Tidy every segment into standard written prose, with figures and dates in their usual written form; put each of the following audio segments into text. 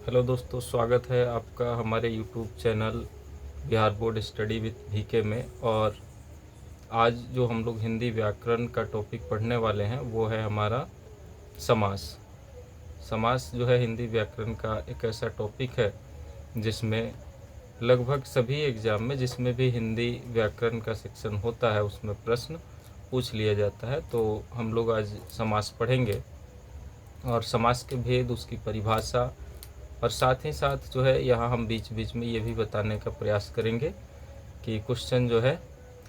Hello दोस्तों, स्वागत है आपका हमारे YouTube channel Bihar board study with VK में। और आज जो हम लोग हिंदी व्याकरण का टॉपिक पढ़ने वाले हैं वो है हमारा समास। समास जो है हिंदी व्याकरण का एक ऐसा टॉपिक है जिसमें लगभग सभी एग्ज़ाम में जिसमें भी हिंदी व्याकरण का सेक्शन होता है उसमें प्रश्न पूछ लिया जाता है। तो हम लोग आज समास पढ़ेंगे और समास के भेद, उसकी परिभाषा, और साथ ही साथ जो है यहाँ हम बीच बीच में ये भी बताने का प्रयास करेंगे कि क्वेश्चन जो है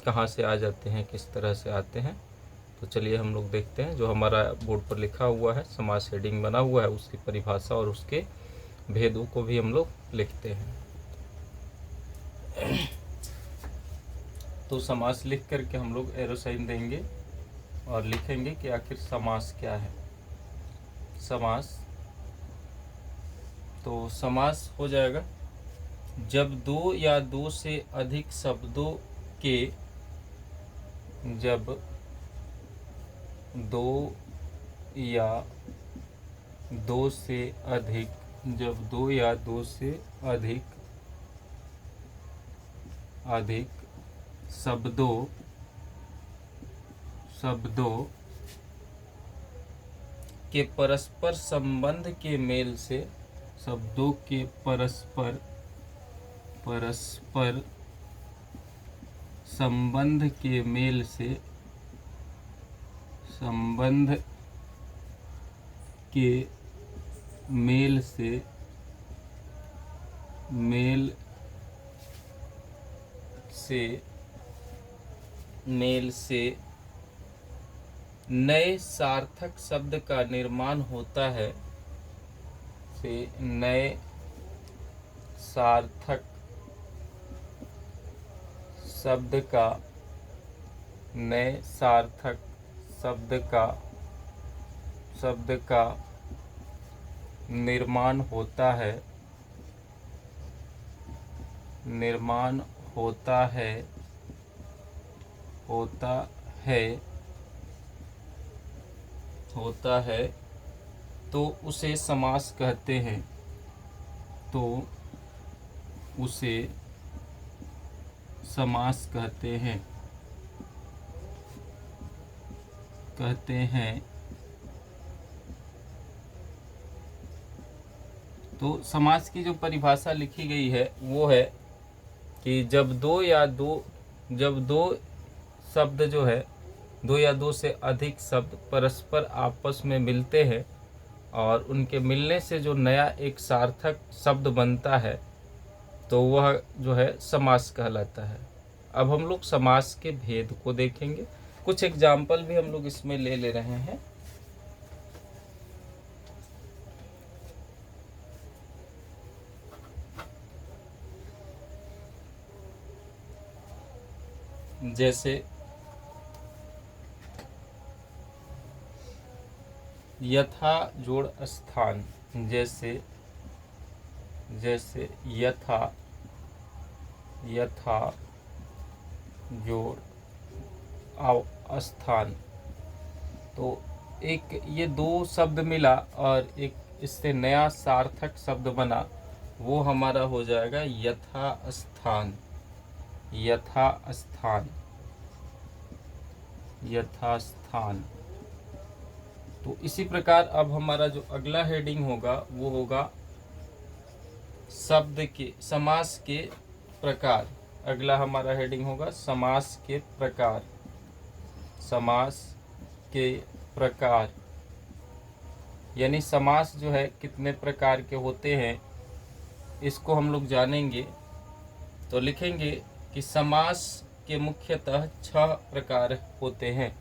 कहाँ से आ जाते हैं, किस तरह से आते हैं। तो चलिए हम लोग देखते हैं। जो हमारा बोर्ड पर लिखा हुआ है, समास हेडिंग बना हुआ है, उसकी परिभाषा और उसके भेदों को भी हम लोग लिखते हैं। तो समास लिख करके हम लोग एरो साइन देंगे और लिखेंगे कि आखिर समास क्या है। समास, तो समास हो जाएगा जब दो या दो से अधिक शब्दों के जब दो या दो से अधिक शब्दों के परस्पर संबंध के मेल से, शब्दों के परस्पर संबंध के मेल से, नए सार्थक शब्द का निर्माण होता है। नए सार्थक शब्द का निर्माण होता है तो उसे समास कहते हैं। तो समास की जो परिभाषा लिखी गई है वो है कि जब दो शब्द जो है, दो या दो से अधिक शब्द परस्पर आपस में मिलते हैं और उनके मिलने से जो नया एक सार्थक शब्द बनता है तो वह जो है समास कहलाता है। अब हम लोग समास के भेद को देखेंगे। कुछ एग्जाम्पल भी हम लोग इसमें ले रहे हैं। जैसे यथा जोड़ स्थान, जैसे यथा जोड़ स्थान। तो एक ये दो शब्द मिला और एक इससे नया सार्थक शब्द बना, वो हमारा हो जाएगा यथास्थान। तो इसी प्रकार अब हमारा जो अगला हेडिंग होगा वो होगा समास के प्रकार। अगला हमारा हेडिंग होगा समास के प्रकार। यानी समास जो है कितने प्रकार के होते हैं इसको हम लोग जानेंगे। तो लिखेंगे कि समास के मुख्यतः 6 प्रकार होते हैं।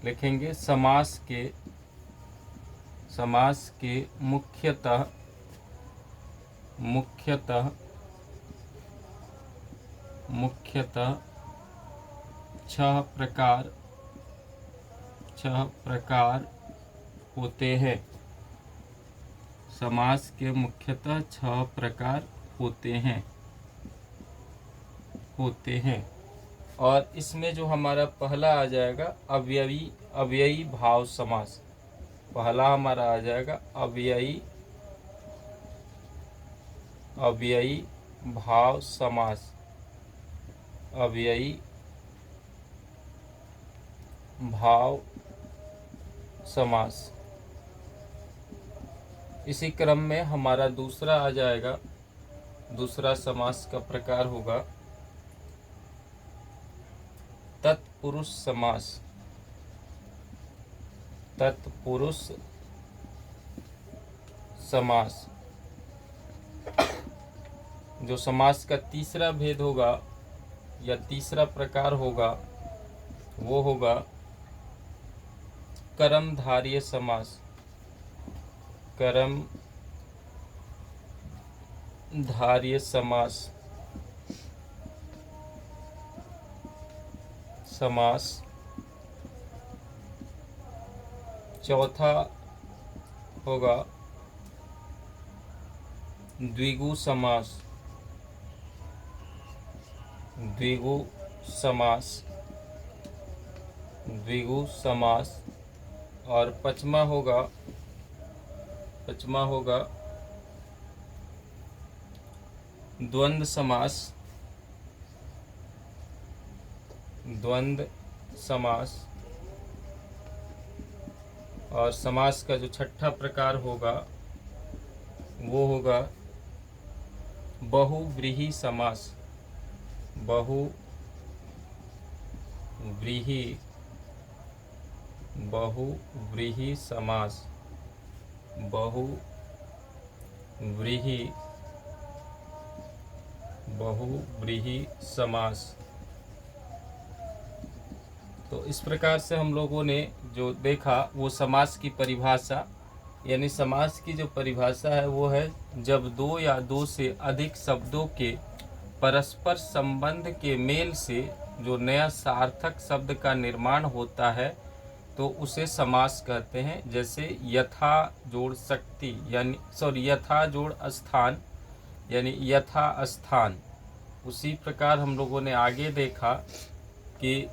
लिखेंगे समास के मुख्यतः 6 प्रकार होते हैं। समास के मुख्यतः 6 प्रकार होते हैं। और इसमें जो हमारा पहला आ जाएगा अव्ययी भाव समास। पहला हमारा आ जाएगा अव्ययी अव्ययी भाव समास, अव्ययी भाव समास। इसी क्रम में हमारा दूसरा आ जाएगा, दूसरा समास का प्रकार होगा तत्पुरुष समास, तत्पुरुष समास। जो समास का तीसरा भेद होगा या तीसरा प्रकार होगा वो होगा कर्मधारय समास, कर्मधारय समास। चौथा होगा द्विगु समास, द्विगु समास, द्विगु समास। और पांचवा होगा द्वंद्व समास, द्वंद्व समास। और समास का जो छठा प्रकार होगा वो होगा बहुव्रीहि समास, बहुव्रीहि समास, बहुव्रीहि समास। तो इस प्रकार से हम लोगों ने जो देखा वो समास की परिभाषा, यानी समास की जो परिभाषा है वो है जब दो या दो से अधिक शब्दों के परस्पर संबंध के मेल से जो नया सार्थक शब्द का निर्माण होता है तो उसे समास कहते हैं। जैसे यथा जोड़ शक्ति यानी यथा जोड़ स्थान यानी यथा स्थान। उसी प्रकार हम लोगों ने आगे देखा कि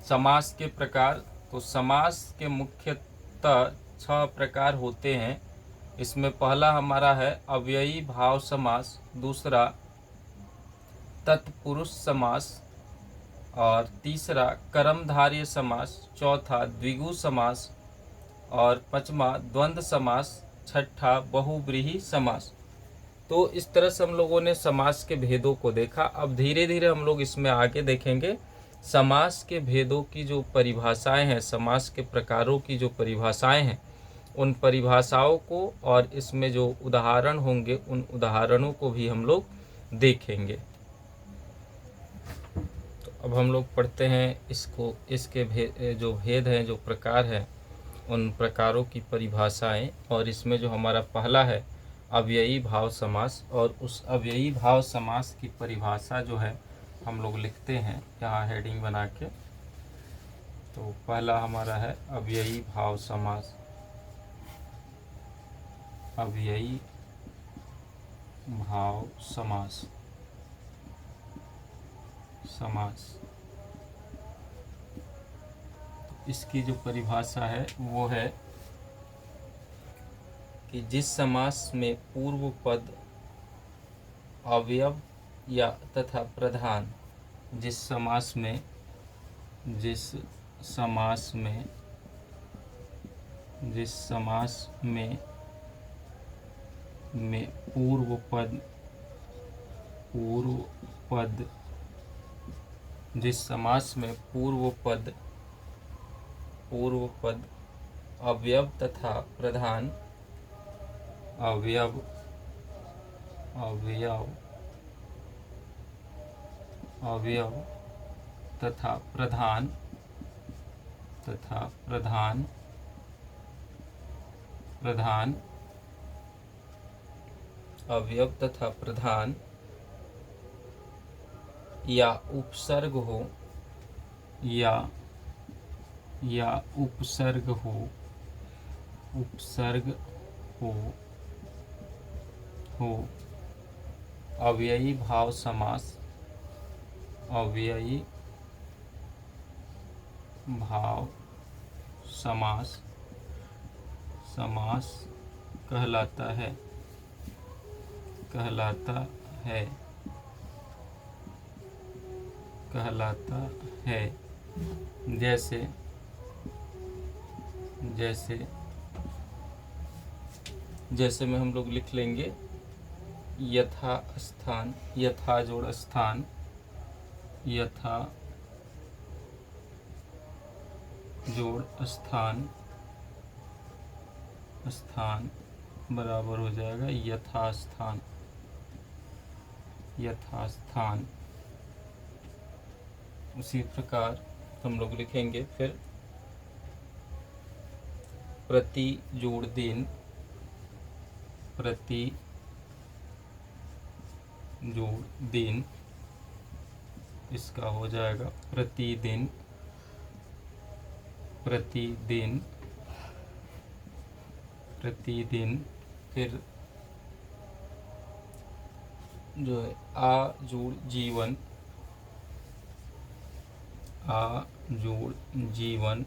समास के प्रकार, तो समास के मुख्यतः 6 प्रकार होते हैं। इसमें पहला हमारा है अव्ययी भाव समास, दूसरा तत्पुरुष समास, और तीसरा कर्मधारय समास, चौथा द्विगु समास, और पांचवा द्वंद्व समास, छठा बहुव्रीहि समास। तो इस तरह से हम लोगों ने समास के भेदों को देखा। अब धीरे धीरे हम लोग इसमें आगे देखेंगे समास के भेदों की जो परिभाषाएं हैं, समास के प्रकारों की जो परिभाषाएं हैं, उन परिभाषाओं को और इसमें जो उदाहरण होंगे उन उदाहरणों को भी हम लोग देखेंगे। तो अब हम लोग पढ़ते हैं इसको, इसके जो भेद हैं, जो प्रकार हैं, उन प्रकारों की परिभाषाएं। और इसमें जो हमारा पहला है अव्ययी भाव समास, और उस अव्ययी भाव समास की परिभाषा जो है हम लोग लिखते हैं यहाँ हेडिंग बना के। तो पहला हमारा है अव्ययी भाव समास, अव्ययी भाव समास। इसकी जो परिभाषा है वो है कि जिस समास में पूर्व पद अवयव या तथा प्रधान, जिस समास में पूर्व पद अवयव तथा प्रधान, अवयव तथा प्रधान अवयव तथा प्रधान या उपसर्ग हो अव्ययी भाव समास, समास कहलाता है। कहलाता है, कहलाता है। जैसे जैसे जैसे में हम लोग लिख लेंगे यथा स्थान, यथा जोड़ स्थान, यथा जोड़ स्थान, स्थान बराबर हो जाएगा यथास्थान, यथास्थान। उसी प्रकार हम लोग लिखेंगे फिर प्रति जोड़ दिन, प्रति जोड़ दिन, इसका हो जाएगा प्रतिदिन, प्रतिदिन, प्रतिदिन। फिर जो है आ जोड़ जीवन, आ जोड़ जीवन,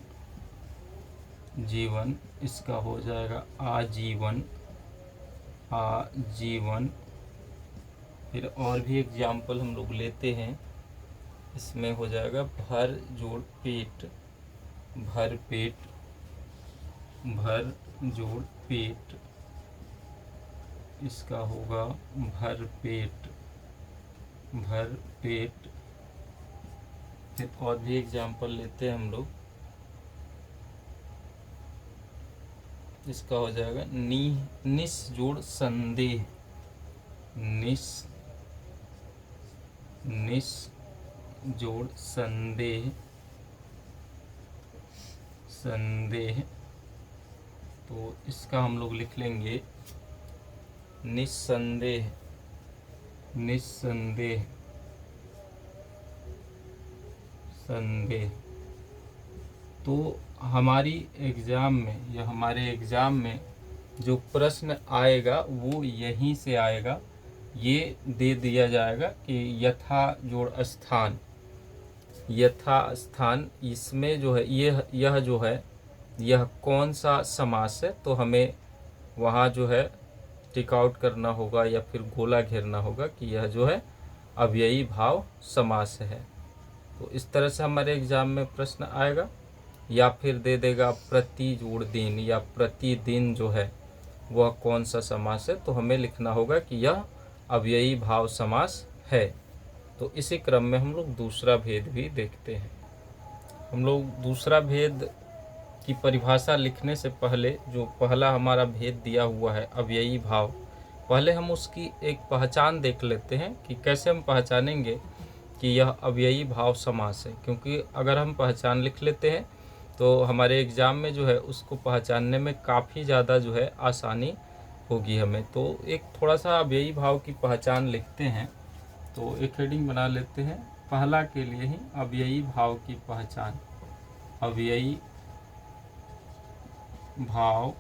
जीवन, इसका हो जाएगा आजीवन, आजीवन। फिर और भी एग्जाम्पल हम लोग लेते हैं, इसमें हो जाएगा भर जोड़ पेट, भर पेट, भर जोड़ पेट, इसका होगा भर पेट, भर पेट। फिर और भी एग्जाम्पल लेते हैं हम लोग, इसका हो जाएगा निस जोड़ संदेह, निस जोड़ संदेह, संदेह। तो इसका हम लोग लिख लेंगे निस्संदेह, निस्संदेह, संदेह। तो हमारी एग्ज़ाम में या हमारे एग्ज़ाम में जो प्रश्न आएगा वो यहीं से आएगा। ये दे दिया जाएगा कि यथा जोड़ स्थान, यथा स्थान, इसमें जो है यह जो है यह कौन सा समास है, तो हमें वहाँ जो है टिक आउट करना होगा या फिर गोला घेरना होगा कि यह जो है अव्ययी भाव समास है। तो इस तरह से हमारे एग्ज़ाम में प्रश्न आएगा। या फिर दे देगा प्रति जोड़ दिन या प्रतिदिन जो है वह कौन सा समास है, तो हमें लिखना होगा कि यह अव्ययी भाव समास है। तो इसी क्रम में हम लोग दूसरा भेद भी देखते हैं। हम लोग दूसरा भेद की परिभाषा लिखने से पहले जो पहला हमारा भेद दिया हुआ है अव्ययी भाव, पहले हम उसकी एक पहचान देख लेते हैं कि कैसे हम पहचानेंगे कि यह अव्ययी भाव समास है। क्योंकि अगर हम पहचान लिख लेते हैं तो हमारे एग्ज़ाम में जो है उसको पहचानने में काफ़ी ज़्यादा जो है आसानी होगी हमें। तो एक थोड़ा सा अव्ययी भाव की पहचान लिखते हैं, तो एक हेडिंग बना लेते हैं पहला के लिए ही, अव्ययी भाव की पहचान। अव्ययी भाव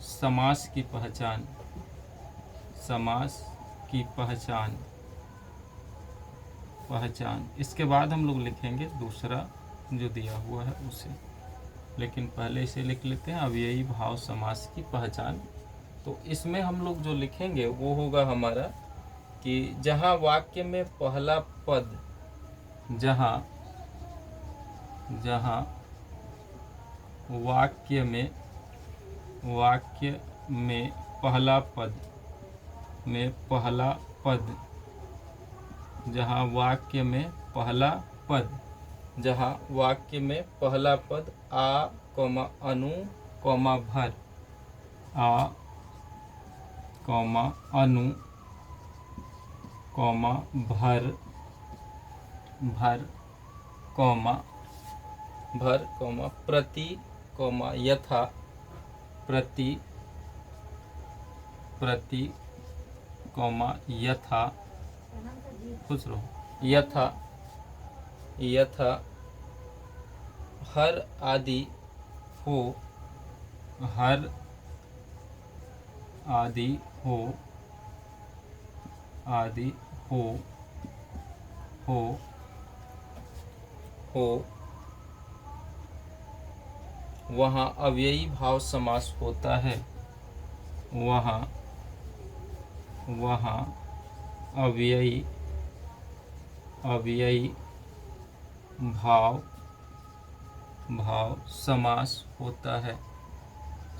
समास की पहचान, समास की पहचान, पहचान। इसके बाद हम लोग लिखेंगे दूसरा जो दिया हुआ है उसे, लेकिन पहले इसे लिख लेते हैं अव्ययी भाव समास की पहचान। तो इसमें हम लोग जो लिखेंगे वो होगा हमारा कि जहाँ वाक्य में पहला पद, जहाँ वाक्य में पहला पद, जहाँ वाक्य में पहला पद, जहाँ वाक्य में पहला पद आ कौमा अनु कौमा भर, आ कौमा अनु कौमा भर, भर कौमा भर कौमा प्रति कौमा यथा, प्रति, प्रति कौमा यथा, खुश रहो, यथा, यथा हर आदि हो, हर आदि हो, आदि हो, हो, वहाँ अव्ययी भाव समास होता है, वहाँ वहाँ अव्ययी अव्ययी भाव समास होता है,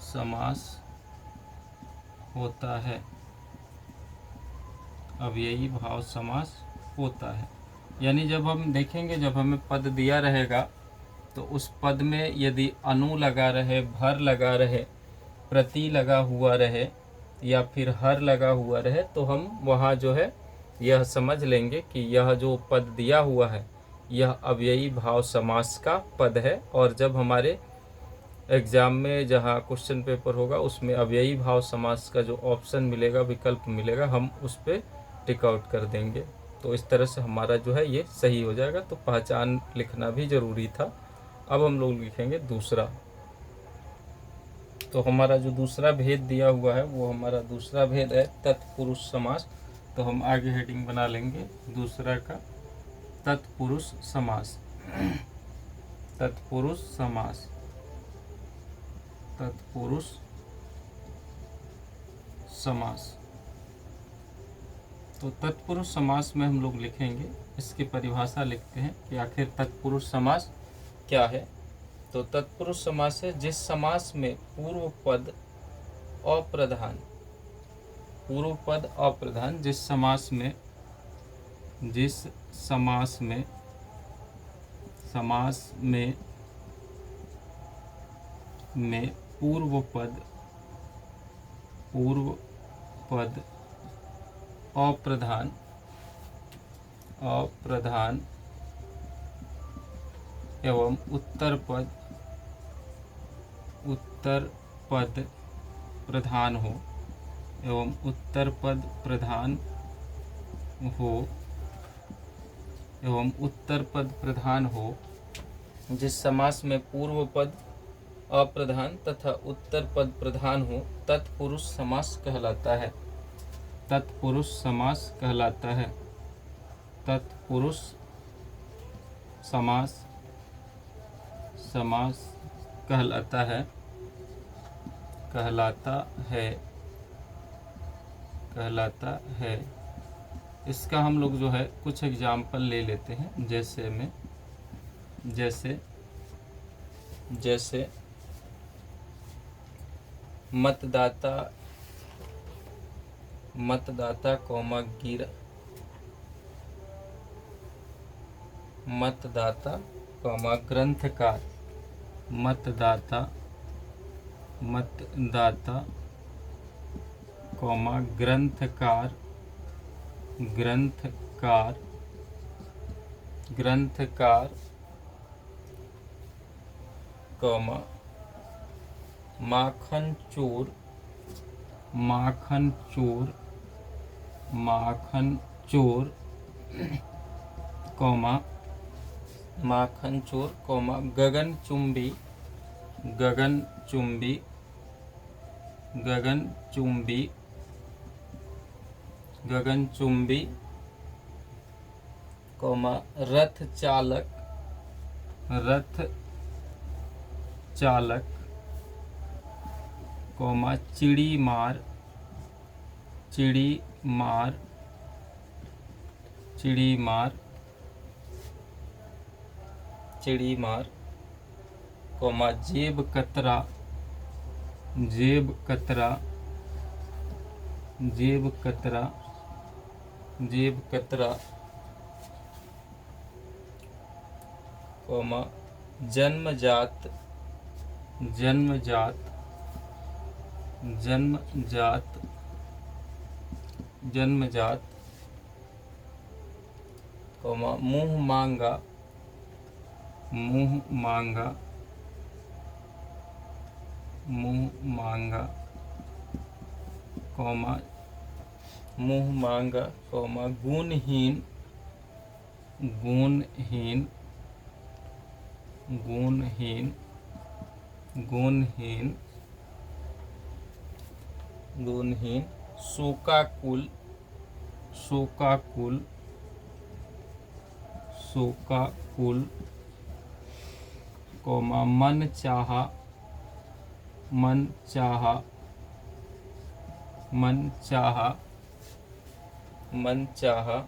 समास होता है, अव्ययी भाव समास होता है। यानी जब हम देखेंगे, जब हमें पद दिया रहेगा तो उस पद में यदि अनु लगा रहे, भर लगा रहे, प्रति लगा हुआ रहे या फिर हर लगा हुआ रहे, तो हम वहाँ जो है यह समझ लेंगे कि यह जो पद दिया हुआ है यह अव्ययी भाव समास का पद है। और जब हमारे एग्ज़ाम में जहाँ क्वेश्चन पेपर होगा उसमें अव्ययी भाव समास का जो ऑप्शन मिलेगा, विकल्प मिलेगा, हम उस पर टिक आउट कर देंगे। तो इस तरह से हमारा जो है ये सही हो जाएगा। तो पहचान लिखना भी ज़रूरी था। अब हम लोग लिखेंगे दूसरा। तो हमारा जो दूसरा भेद दिया हुआ है वो हमारा दूसरा भेद है तत्पुरुष समास। तो हम आगे हेडिंग बना लेंगे दूसरा का तत्पुरुष समास। तत्पुरुष समास, तत्पुरुष समास। तो तत्पुरुष समास में हम लोग लिखेंगे, इसकी परिभाषा लिखते हैं कि आखिर तत्पुरुष समास क्या है। तो तत्पुरुष समास है जिस समास में पूर्व पद अप्रधान, पूर्व पद अप्रधान, जिस समास में पूर्व पद अप्रधान एवं उत्तर पद प्रधान हो, एवं उत्तर पद प्रधान हो, जिस समास में पूर्व पद अप्रधान तथा उत्तर पद प्रधान हो, तत्पुरुष समास कहलाता है। तत्पुरुष समास कहलाता है। तत्पुरुष समास कहलाता है। इसका हम लोग जो है कुछ एग्जाम्पल ले लेते हैं। जैसे मतदाता कौमा ग्रंथकार, मतदाता कौमा ग्रंथकार कौमा माखन चोर कौमा गगनचुंबी कौमा रथ चालक कौमा चिड़ी मार कौमा जेब कतरा कौमा जन्मजात कौमा मुँह मांगा कौमा मुँह मांगा कौमा गुणहीन शोकाकुल कौमा मन चाहा मनचाहा,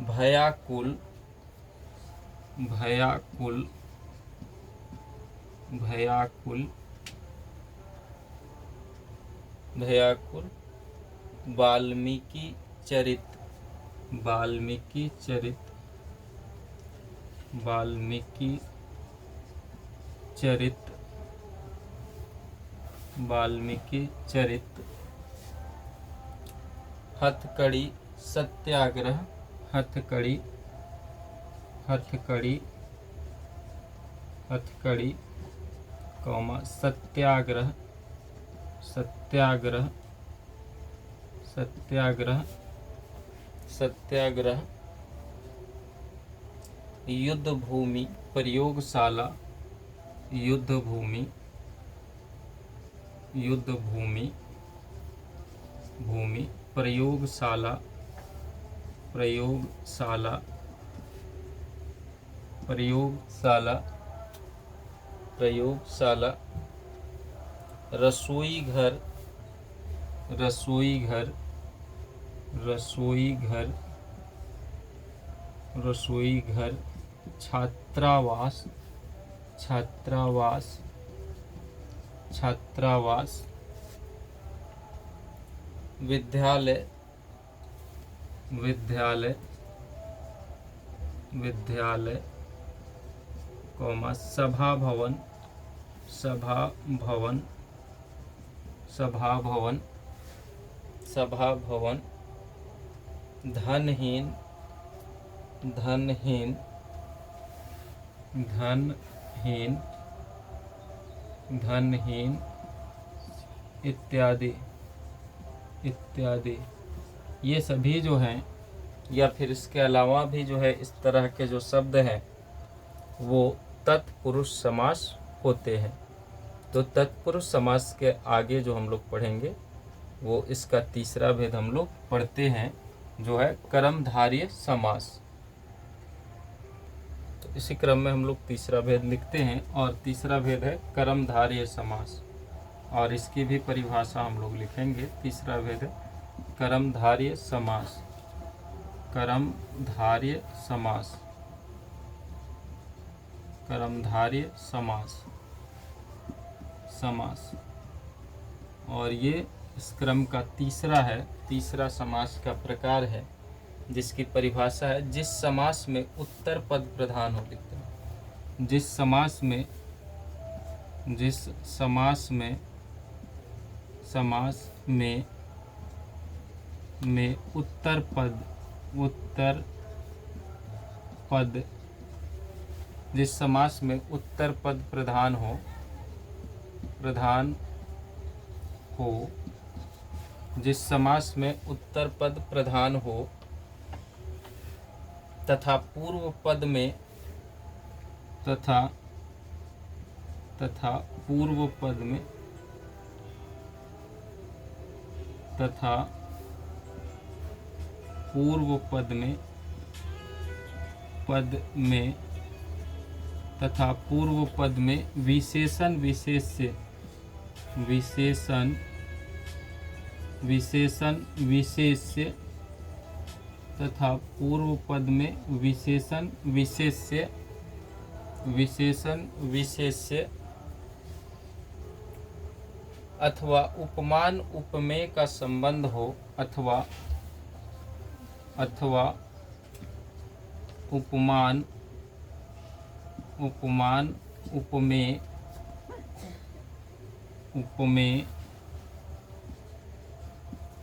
भयाकुल, भयाकुल, भयाकुल, भयाकुल, वाल्मीकि चरित, वाल्मीकि चरित, वाल्मीकि चरित, वाल्मीकि चरित, हथकड़ी सत्याग्रह, हथकड़ी, हथकड़ी, हथकड़ी, कौमा सत्याग्रह, सत्याग्रह, सत्याग्रह, सत्याग्रह, युद्ध भूमि प्रयोगशाला, युद्ध भूमि, युद्ध भूमि, भूमि, प्रयोगशाला, प्रयोगशाला, प्रयोगशाला, प्रयोगशाला, रसोई घर, रसोई घर, रसोई घर, रसोई घर, छात्रावास, छात्रावास, छात्रावास, विद्यालय, विद्यालय, विद्यालय, कौमा सभा भवन, सभा भवन, सभा भवन, सभा भवन, धनहीन, धनहीन, धनहीन, धनहीन, इत्यादि, इत्यादि। ये सभी जो हैं, या फिर इसके अलावा भी जो है इस तरह के जो शब्द हैं वो तत्पुरुष समास होते हैं। तो तत्पुरुष समास के आगे जो हम लोग पढ़ेंगे वो इसका तीसरा भेद हम लोग पढ़ते हैं, जो है कर्मधारय समास। तो इसी क्रम में हम लोग तीसरा भेद लिखते हैं, और तीसरा भेद है कर्मधारय समास, और इसकी भी परिभाषा हम लोग लिखेंगे। तीसरा भेद है कर्मधारय समास, कर्मधारय समास, कर्मधारय समास, समास। और ये इस क्रम का तीसरा है, तीसरा समास का प्रकार है, जिसकी परिभाषा है जिस समास में उत्तर पद प्रधान हो। लिखते हैं जिस समास में, जिस समास में, समास में उत्तर पद, उत्तर पद, जिस समास में उत्तर पद प्रधान हो, प्रधान हो, जिस समास में उत्तर पद प्रधान हो तथा पूर्व पद में, तथा पूर्व पद में, तथा पूर्व पद में, पद में, तथा पूर्व पद में विशेषण विशेष्य, विशेषण विशेषण विशेष्य, तथा पूर्व पद में विशेषण विशेष्य, विशेषण विशेष्य, अथवा उपमान उपमेय का संबंध हो, अथवा उपमान उपमान उपमेय, उपमेय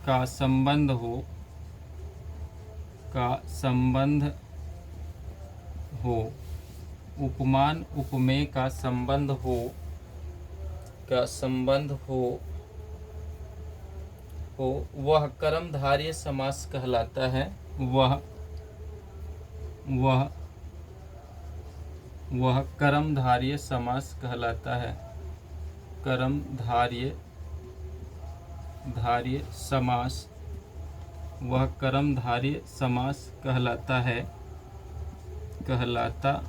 का संबंध हो, का संबंध हो, उपमान उपमेय का संबंध हो, का संबंध हो, वह कर्मधारय समास कहलाता है। वह कर्मधारय समास कहलाता है। कर्मधारय समास, वह कर्मधारय समास कहलाता है, कहलाता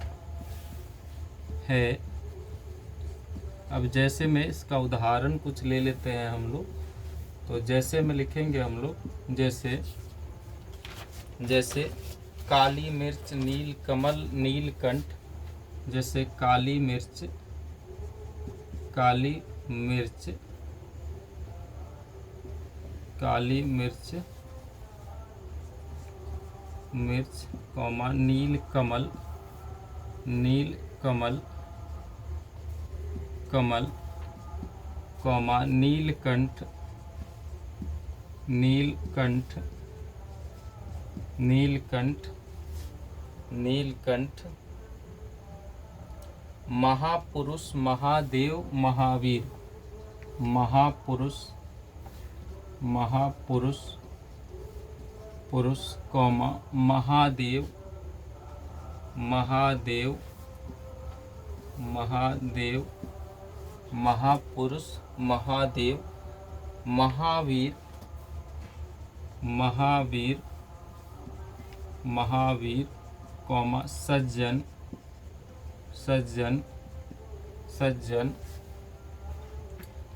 है। अब जैसे में इसका उदाहरण कुछ ले लेते हैं हम लोग। तो जैसे में लिखेंगे हम लोग, जैसे जैसे काली मिर्च, नील कमल, नीलकंठ। जैसे काली मिर्च, काली मिर्च, काली मिर्च, मिर्च, कौमा नील कमल, नील कमल, कमल, कौमा नीलकंठ, नीलकंठ, नीलकंठ, नीलकंठ, महापुरुष, महादेव, महावीर, महापुरुष, महापुरुष, पुरुष, कौमा महादेव, महादेव, महादेव, महापुरुष, महादेव, महावीर, महावीर, महावीर, कौमा सज्जन, सज्जन, सज्जन,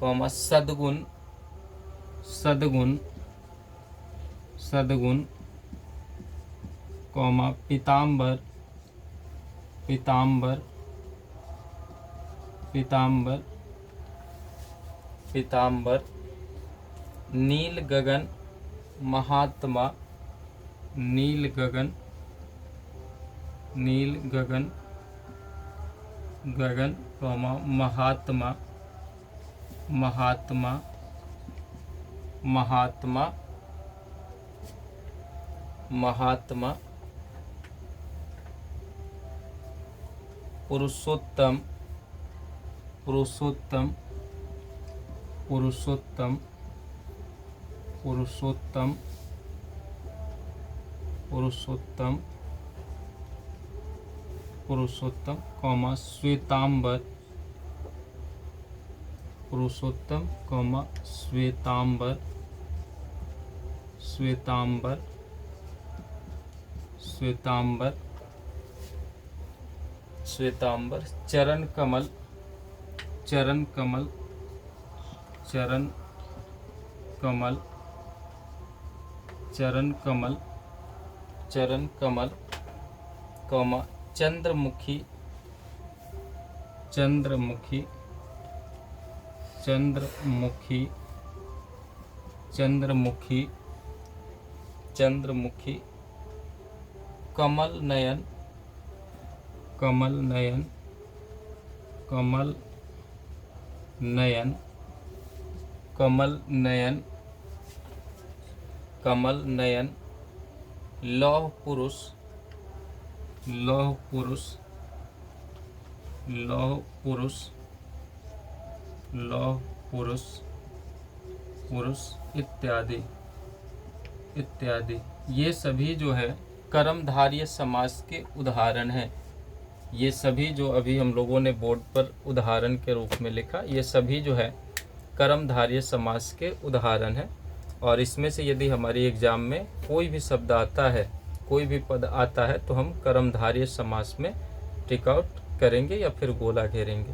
कौमा सद्गुण, सद्गुण, सद्गुण, कौमा पीताम्बर, पीताम्बर, पीताम्बर, पीताम्बर, नील गगन, महात्मा, नील गगन, नील गगन, गगन, कौमा महात्मा, महात्मा, महात्मा, महात्मा, पुरुषोत्तम, पुरुषोत्तम, पुरुषोत्तम, पुरुषोत्तम, पुरुषोत्तम, पुरुषोत्तम, कौमा श्वेतांबर, पुरुषोत्तम, कौमा श्वेतांबर, श्वेतांबर, श्वेतांबर, श्वेतांबर, चरण कमल, चरण कमल, चरण कमल, चरण कमल, चरण कमल, कौमा चंद्रमुखी, चंद्रमुखी, चंद्रमुखी, चंद्रमुखी, चंद्रमुखी, कमल नयन, कमल नयन, कमल नयन, कमल नयन, कमल नयन, लौह पुरुष, लौह पुरुष, लौह पुरुष, लौह पुरुष, पुरुष, इत्यादि इत्यादि। ये सभी जो है कर्मधारय समास के उदाहरण हैं। ये सभी जो अभी हम लोगों ने बोर्ड पर उदाहरण के रूप में लिखा, ये सभी जो है कर्मधारय समास के उदाहरण हैं। और इसमें से यदि हमारी एग्जाम में कोई भी शब्द आता है, कोई भी पद आता है, तो हम कर्मधारय समास में टिक आउट करेंगे या फिर गोला घेरेंगे।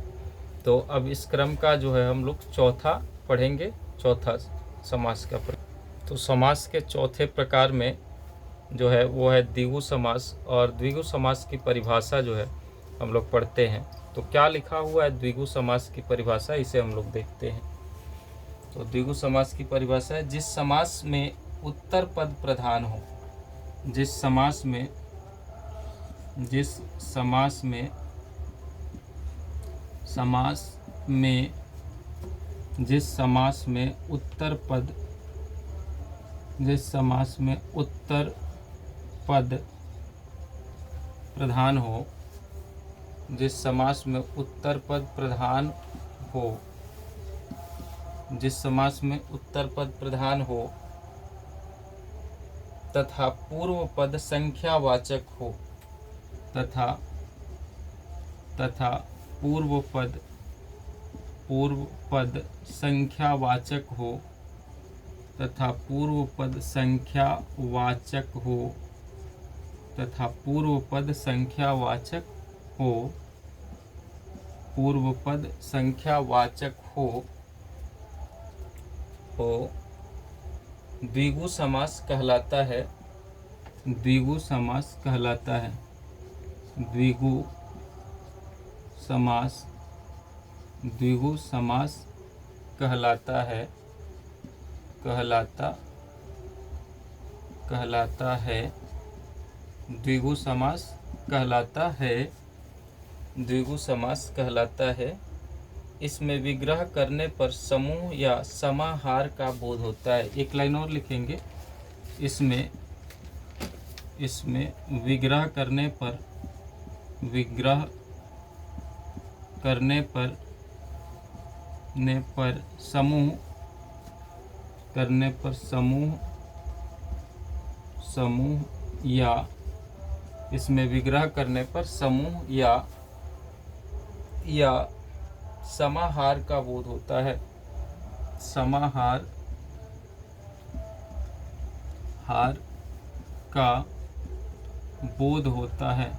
तो अब इस क्रम का जो है हम लोग चौथा पढ़ेंगे, चौथा समास का। तो समास के चौथे प्रकार में जो है वो है द्विगु समास। और द्विगु समास की परिभाषा जो है हम लोग पढ़ते हैं। तो क्या लिखा हुआ है द्विगु समास की परिभाषा, इसे हम लोग देखते हैं। तो द्विगु समास की परिभाषा है, जिस समास में उत्तर पद प्रधान हो, जिस समास में, जिस समास में, समास में, जिस समास में उत्तर पद, जिस समास में उत्तर पद प्रधान हो, जिस समास में उत्तर पद प्रधान हो, जिस समास में उत्तर पद प्रधान हो तथा पूर्व पद संख्यावाचक हो, तथा पूर्व पद संख्यावाचक हो, तथा पूर्व पद संख्यावाचक हो, तथा पूर्व पद संख्यावाचक हो, पूर्व पद संख्यावाचक हो द्विगु समास कहलाता है, द्विगु समास कहलाता है, द्विगु समास, द्विगु समास कहलाता है, कहलाता है, द्विगु समास कहलाता है, द्विगु समास कहलाता है। इसमें विग्रह करने पर समूह या समाहार का बोध होता है। एक लाइन और लिखेंगे, इसमें विग्रह करने पर, विग्रह करने पर समूह, करने पर समूह या, इसमें विग्रह करने पर समूह या समाहार का बोध होता है, समाहार का बोध होता है,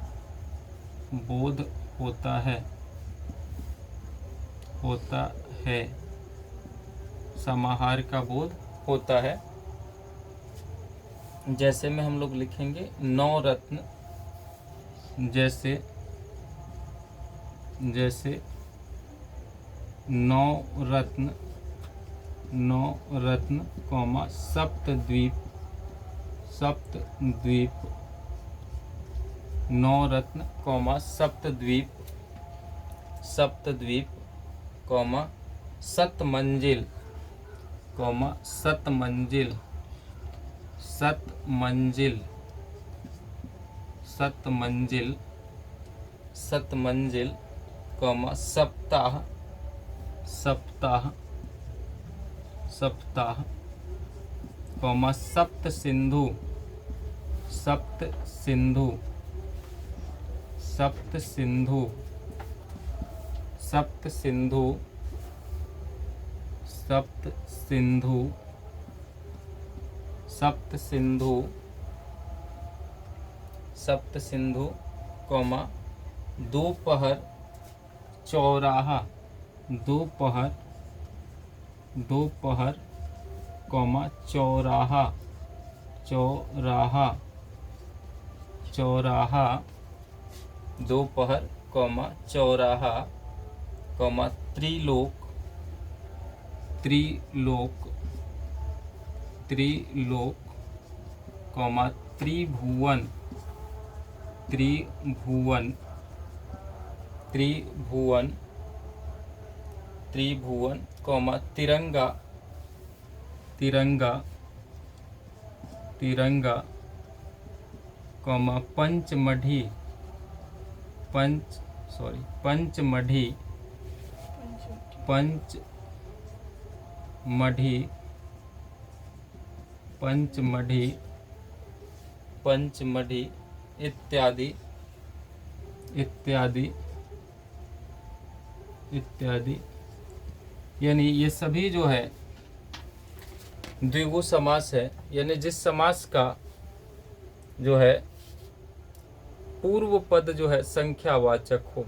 बोध होता है, समाहार का बोध होता है। जैसे में हम लोग लिखेंगे नवरत्न, जैसे नवरत्न, कौमा सप्तद्वीप, नवरत्न कौमा सप्तद्वीप, कौमा सतमंजिल, सतमंजिल, कौमा सप्ताह, कौमा सप्त सिंधु, सप्त सिंधु, कौमा दोपहर चौराहा, दोपहर कौमा चौराहा, दोपहर कौमा चौराहा, कौमा त्रिलोक, कौमा त्रिभुवन, कौमा तिरंगा, कौमा पंचमढ़ी, पंचमढ़ी इत्यादि, यानी ये सभी जो है द्विगु समास है। यानी जिस समास का जो है पूर्व पद जो है संख्यावाचक हो,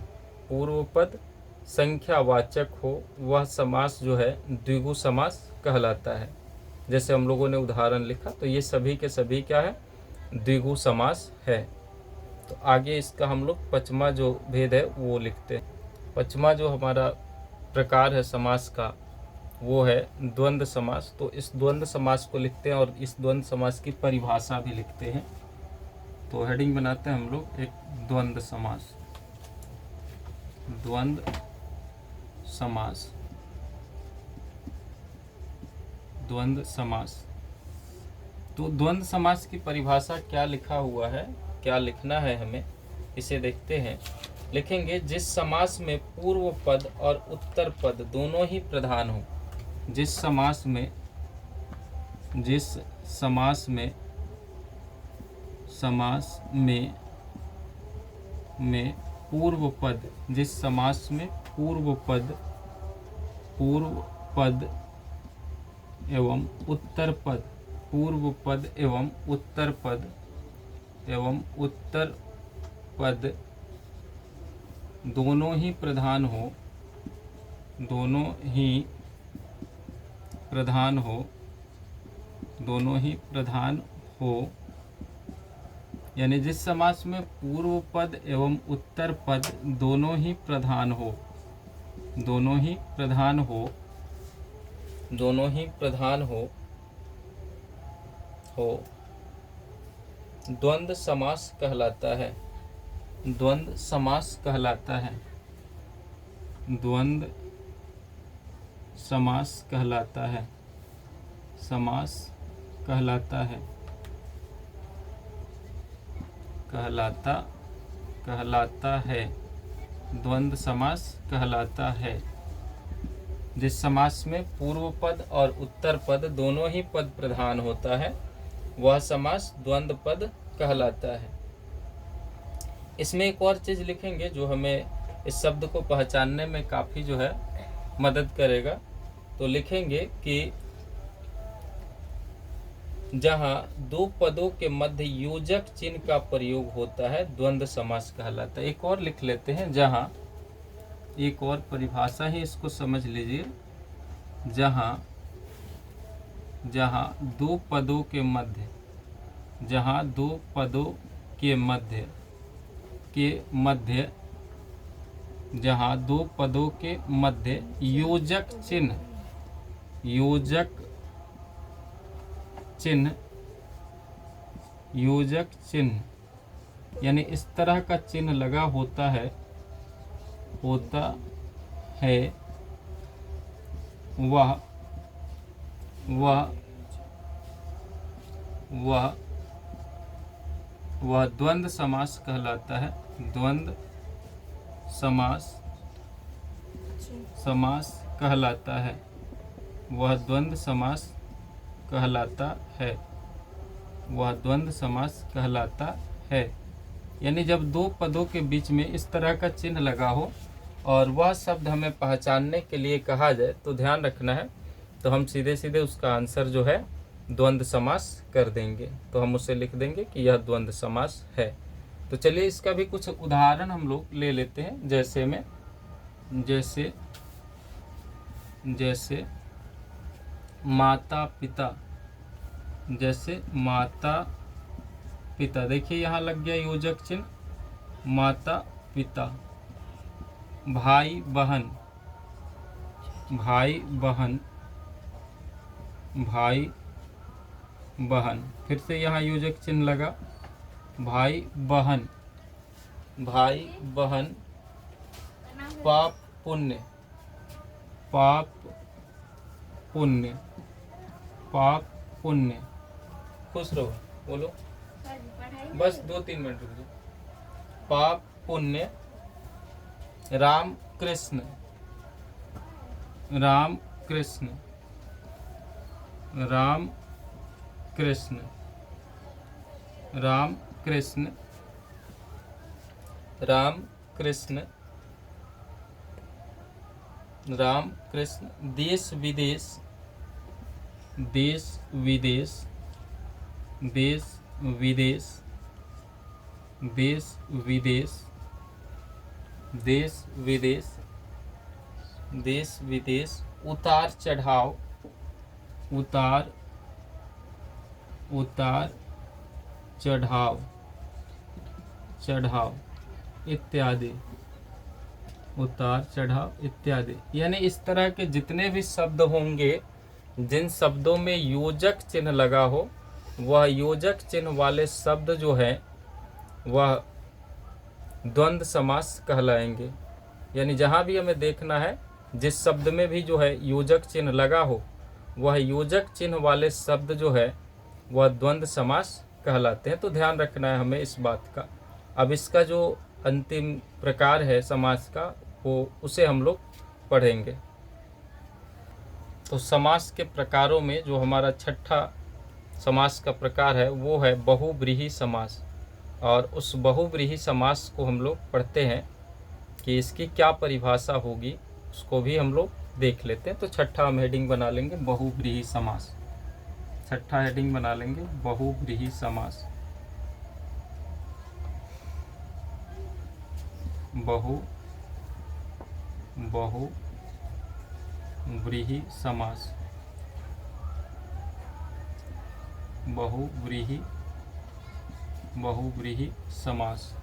पूर्व पद संख्यावाचक हो, वह समास जो है द्विगु समास कहलाता है। जैसे हम लोगों ने उदाहरण लिखा, तो ये सभी के सभी क्या है, द्विगु समास है। तो आगे इसका हम लोग पचमा जो भेद है वो लिखते हैं। पचमा जो हमारा प्रकार है समास का वो है द्वंद्व समास। तो इस द्वंद्व समास को लिखते हैं और इस द्वंद्व समास की परिभाषा भी लिखते हैं। तो हेडिंग बनाते हैं हम लोग एक द्वंद्व समास, द्वंद्व समास, द्वंद्व समास। तो द्वंद्व समास की परिभाषा क्या लिखा हुआ है, क्या लिखना है हमें, इसे देखते हैं। लिखेंगे जिस समास में पूर्व पद और उत्तर पद दोनों ही प्रधान हो, जिस समास में पूर्व पद, जिस समास में पूर्व पद एवं उत्तर पद, पूर्व पद एवं उत्तर पद दोनों ही प्रधान हो, दोनों ही प्रधान हो, यानी जिस समास में पूर्व पद एवं उत्तर पद दोनों ही प्रधान हो, दोनों ही प्रधान हो, दोनों ही प्रधान हो द्वंद्व समास कहलाता है, द्वंद्व समास कहलाता है, द्वंद्व समास कहलाता है, समास कहलाता है, कहलाता है, द्वंद्व समास कहलाता है। जिस समास में पूर्व पद और उत्तर पद दोनों ही पद प्रधान होता है वह समास द्वंद्व पद कहलाता है। इसमें एक और चीज लिखेंगे जो हमें इस शब्द को पहचानने में काफी जो है मदद करेगा। तो लिखेंगे कि जहां दो पदों के मध्य योजक चिन्ह का प्रयोग होता है द्वंद्व समास कहलाता है। एक और लिख लेते हैं, जहां एक और परिभाषा ही इसको समझ लीजिए, जहां दो पदों के मध्य, जहां दो पदों के मध्य जहां दो पदों के मध्य योजक चिन्ह यानी इस तरह का चिन्ह लगा होता है वह द्वंद्व समास कहलाता है, द्वंद्व समास कहलाता है, वह द्वंद्व समास कहलाता है, वह द्वंद्व समास कहलाता है। यानी जब दो पदों के बीच में इस तरह का चिन्ह लगा हो और वह शब्द हमें पहचानने के लिए कहा जाए तो ध्यान रखना है, तो हम सीधे सीधे उसका आंसर जो है द्वंद्व समास कर देंगे। तो हम उसे लिख देंगे कि यह द्वंद्व समास है। तो चलिए इसका भी कुछ उदाहरण हम लोग ले लेते हैं। जैसे माता पिता, जैसे माता पिता, देखिए यहाँ लग गया योजक चिन्ह माता पिता। भाई बहन, भाई बहन, भाई बहन, फिर से यहाँ योजक चिन्ह लगा भाई बहन, भाई बहन। पाप पुण्य, पाप पुण्य, पाप पुण्य। खुश रहो, बोलो, बस 2-3 मिनट रुक जाओ। पाप पुण्य, राम कृष्ण, राम कृष्ण, राम कृष्ण, राम कृष्ण, राम कृष्ण, राम कृष्ण। देश विदेश, देश विदेश, देश विदेश, देश विदेश, देश विदेश, देश विदेश। उतार चढ़ाव, उतार चढ़ाव, चढ़ाव इत्यादि, उतार चढ़ाव इत्यादि। यानी इस तरह के जितने भी शब्द होंगे जिन शब्दों में योजक चिन्ह लगा हो वह योजक चिन्ह वाले शब्द जो है वह द्वंद्व समास कहलाएंगे। यानी जहाँ भी हमें देखना है जिस शब्द में भी जो है योजक चिन्ह लगा हो वह योजक चिन्ह वाले शब्द जो है वह द्वंद्व समास कहलाते हैं। तो ध्यान रखना है हमें इस बात का। अब इसका जो अंतिम प्रकार है समास का वो उसे हम लोग पढ़ेंगे। तो समास के प्रकारों में जो हमारा छठा समास का प्रकार है वो है बहुव्रीहि समास। और उस बहुव्रीहि समास को हम लोग पढ़ते हैं कि इसकी क्या परिभाषा होगी उसको भी हम लोग देख लेते हैं। तो छठा हम हेडिंग बना लेंगे बहुव्रीहि समास। छठा हेडिंग बना लेंगे बहुव्रीहि समास। बहुव्रीहि समास। बहुव्रीहि बहुव्रीहि समास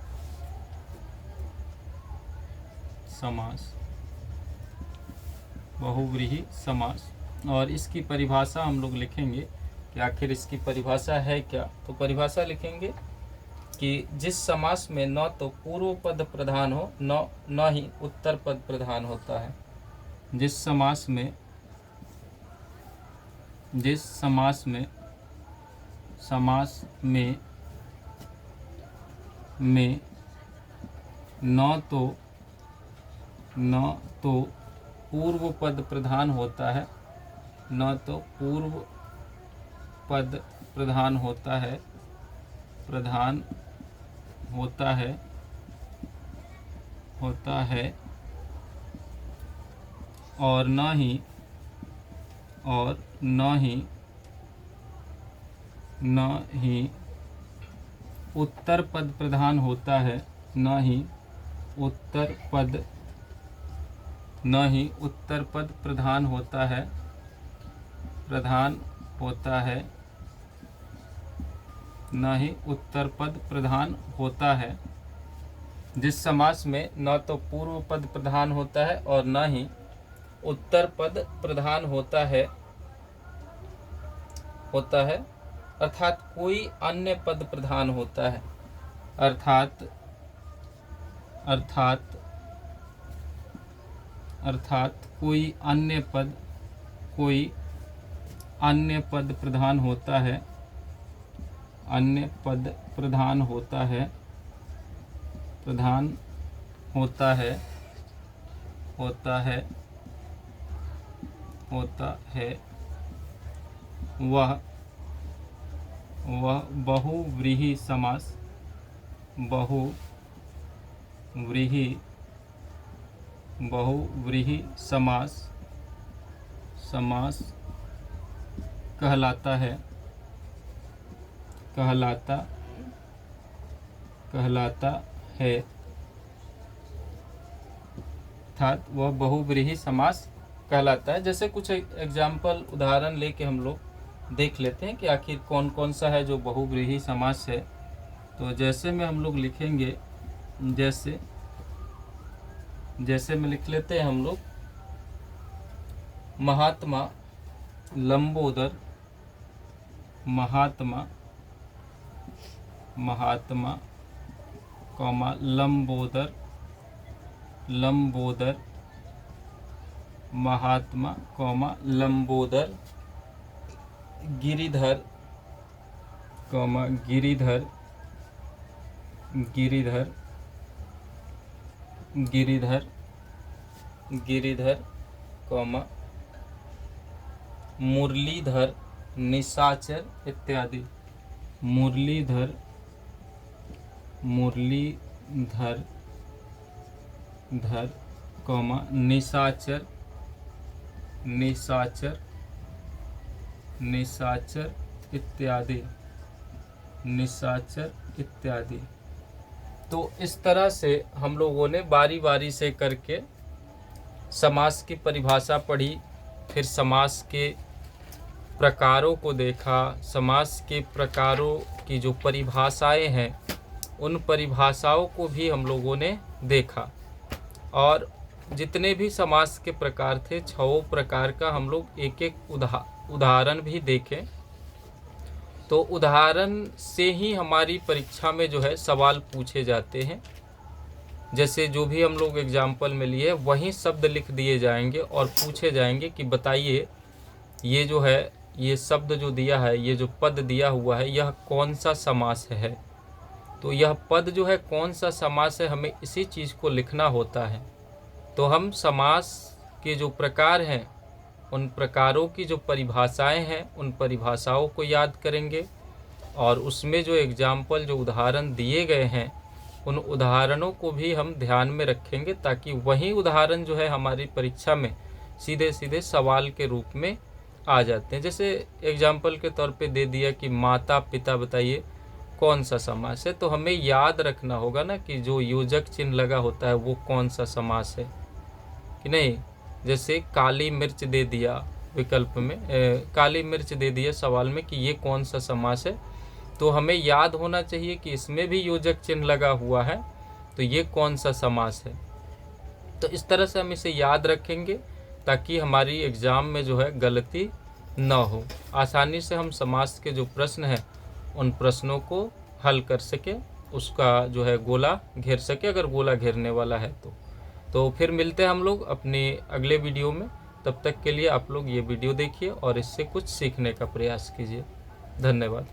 बहुव्रीहि समास। और इसकी परिभाषा हम लोग लिखेंगे कि आखिर इसकी परिभाषा है क्या। तो परिभाषा लिखेंगे कि जिस समास में न तो पूर्व पद प्रधान हो न ही उत्तर पद प्रधान होता है। जिस समास में न तो पूर्व पद प्रधान होता है, न तो पूर्व पद प्रधान होता है और न ही उत्तर पद प्रधान होता है, न ही उत्तर पद प्रधान होता है। जिस समास में न तो पूर्व पद प्रधान होता है और न ही उत्तर पद प्रधान होता है अर्थात कोई अन्य पद प्रधान होता है, अर्थात कोई अन्य पद प्रधान होता है, वह बहुव्रीहि समास कहलाता है अर्थात वह बहुव्रीहि समास कहलाता है। जैसे कुछ एग्जाम्पल उदाहरण लेके हम लोग देख लेते हैं कि आखिर कौन कौन सा है जो बहुव्रीहि समास है। तो जैसे में हम लोग लिखेंगे, जैसे में लिख लेते हैं हम लोग महात्मा लंबोदर, महात्मा लंबोदर महात्मा लंबोदर गिरिधर मुरलीधर निशाचर इत्यादि। मुरलीधर निशाचर इत्यादि। तो इस तरह से हम लोगों ने बारी बारी से करके समास की परिभाषा पढ़ी, फिर समास के प्रकारों को देखा, समास के प्रकारों की जो परिभाषाएं हैं उन परिभाषाओं को भी हम लोगों ने देखा। और जितने भी समास के प्रकार थे, 6 प्रकार का हम लोग एक एक उदाहरण भी देखें। तो उदाहरण से ही हमारी परीक्षा में जो है सवाल पूछे जाते हैं। जैसे जो भी हम लोग एग्जाम्पल में लिए वही शब्द लिख दिए जाएंगे और पूछे जाएंगे कि बताइए ये जो है, ये शब्द जो दिया है, ये जो पद दिया हुआ है, यह कौन सा समास है। तो यह पद जो है कौन सा समास है, हमें इसी चीज़ को लिखना होता है। तो हम समास के जो प्रकार हैं उन प्रकारों की जो परिभाषाएं हैं उन परिभाषाओं को याद करेंगे और उसमें जो एग्जाम्पल, जो उदाहरण दिए गए हैं उन उदाहरणों को भी हम ध्यान में रखेंगे, ताकि वही उदाहरण जो है हमारी परीक्षा में सीधे सीधे सवाल के रूप में आ जाते हैं। जैसे एग्जाम्पल के तौर पे दे दिया कि माता पिता बताइए कौन सा समास है, तो हमें याद रखना होगा ना कि जो योजक चिन्ह लगा होता है वो कौन सा समास है कि नहीं। जैसे काली मिर्च दे दिया विकल्प में काली मिर्च दे दी है सवाल में कि ये कौन सा समास है। तो हमें याद होना चाहिए कि इसमें भी योजक चिन्ह लगा हुआ है, तो ये कौन सा समास है। तो इस तरह से हम इसे याद रखेंगे ताकि हमारी एग्ज़ाम में जो है गलती न हो, आसानी से हम समास के जो प्रश्न हैं उन प्रश्नों को हल कर सके, उसका जो है गोला घेर सके अगर गोला घेरने वाला है तो फिर मिलते हैं हम लोग अपने अगले वीडियो में। तब तक के लिए आप लोग ये वीडियो देखिए और इससे कुछ सीखने का प्रयास कीजिए। धन्यवाद।